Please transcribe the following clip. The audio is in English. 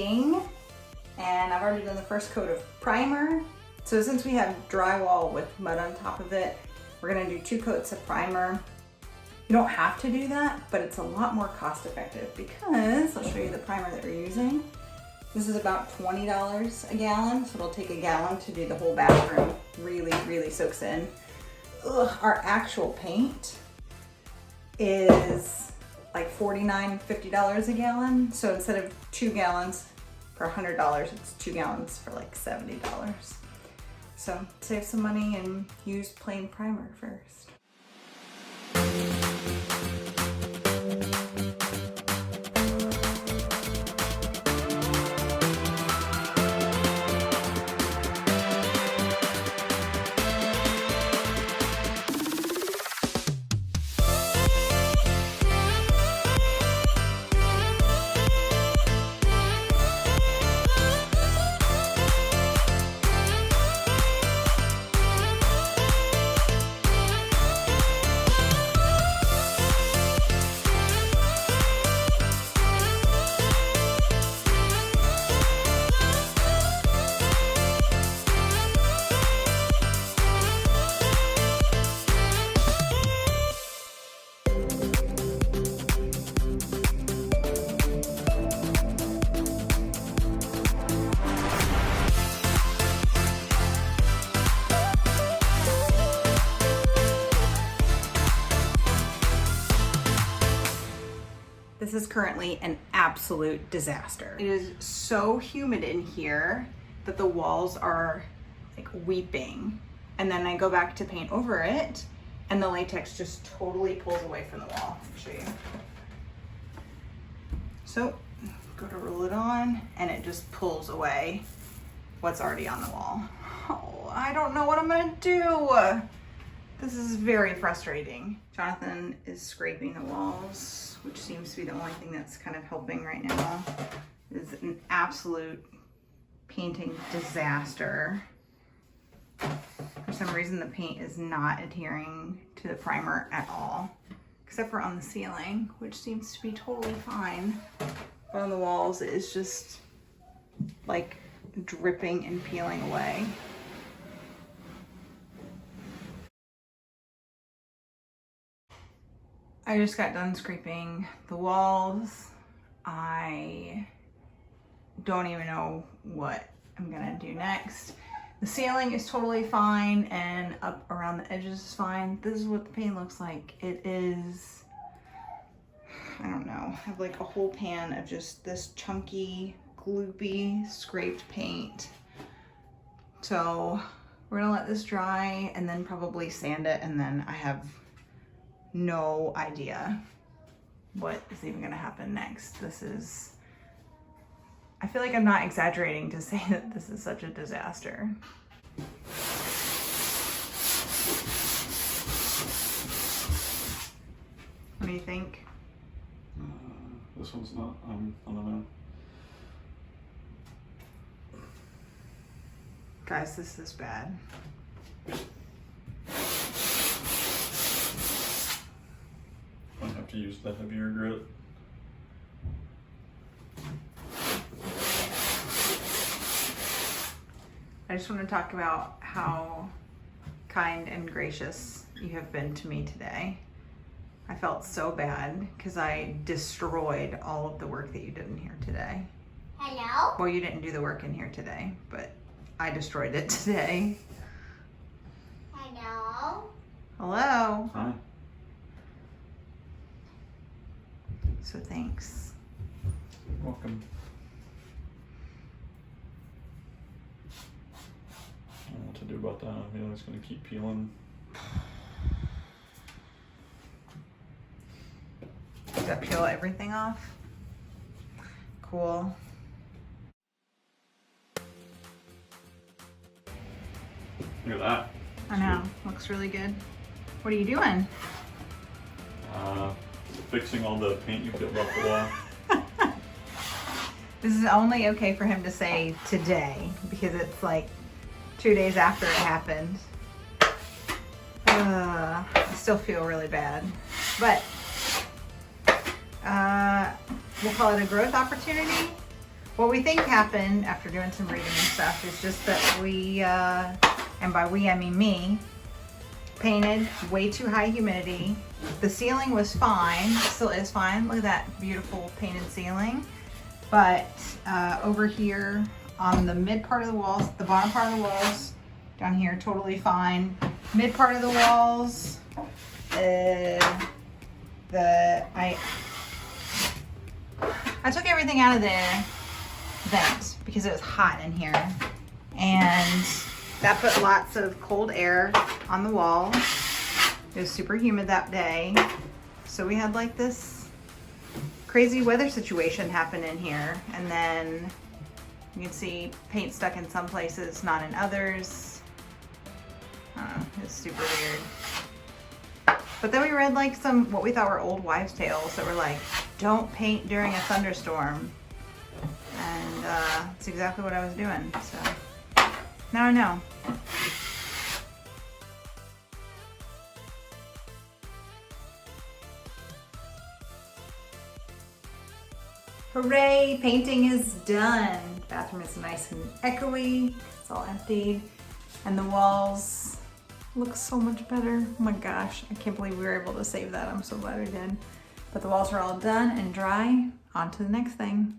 painting, and I've already done the first coat of primer. So since we have drywall with mud on top of it, we're gonna do 2 coats of primer. You don't have to do that, but it's a lot more cost effective because I'll show you the primer that we're using. This is about $20 a gallon, so it'll take a gallon to do the whole bathroom. Really, really soaks in. Ugh, our actual paint is like $49, $50 a gallon. So instead of 2 gallons for $100, it's 2 gallons for like $70. So save some money and use plain primer first. This is currently an absolute disaster. It is so humid in here that the walls are like weeping. And then I go back to paint over it and the latex just totally pulls away from the wall. I'll show you. So go to roll it on and it just pulls away what's already on the wall. Oh, I don't know what I'm gonna do. This is very frustrating. Jonathan is scraping the walls, which seems to be the only thing that's kind of helping right now. It is an absolute painting disaster. For some reason, the paint is not adhering to the primer at all, except for on the ceiling, which seems to be totally fine. But on the walls, it is just like dripping and peeling away. I just got done scraping the walls. I don't even know what I'm gonna do next. The ceiling is totally fine and up around the edges is fine. This is what the paint looks like. It is, I don't know, I have like a whole pan of just this chunky, gloopy, scraped paint. So we're gonna let this dry and then probably sand it, and then I have no idea what is even gonna happen next. This is, I feel like I'm not exaggerating to say that this is such a disaster. What do you think? This one's not, I don't know. Guys, this is bad. I have to use the heavier grit. I just want to talk about how kind and gracious you have been to me today. I felt so bad because I destroyed all of the work that you did in here today. Hello? Well, you didn't do the work in here today, but I destroyed it today. Hello? Hello? Hi. So thanks. Welcome. I don't know what to do about that. I feel like it's gonna keep peeling. Does that peel everything off? Cool. Look at that. I know, looks really good. What are you doing? Fixing all the paint you peeled off the wall. This is only okay for him to say today because it's like 2 days after it happened. I still feel really bad, but we'll call it a growth opportunity. what we think happened after doing some reading and stuff is just that we, and by we I mean me, painted way too high humidity. The ceiling was fine, still is fine. Look at that beautiful painted ceiling. But over here on the mid part of the walls, the bottom part of the walls, down here, totally fine. Mid part of the walls, I took everything out of the vent because it was hot in here, and that put lots of cold air on the wall. It was super humid that day, so we had like this crazy weather situation happen in here. And then you can see paint stuck in some places, not in others. I don't know, it's super weird. But then we read like some, what we thought were old wives' tales that were like, don't paint during a thunderstorm. And that's exactly what I was doing, so now I know. Hooray, painting is done. Bathroom is nice and echoey, it's all emptied. And the walls look so much better. Oh my gosh, I can't believe we were able to save that. I'm so glad we did. But the walls are all done and dry. On to the next thing.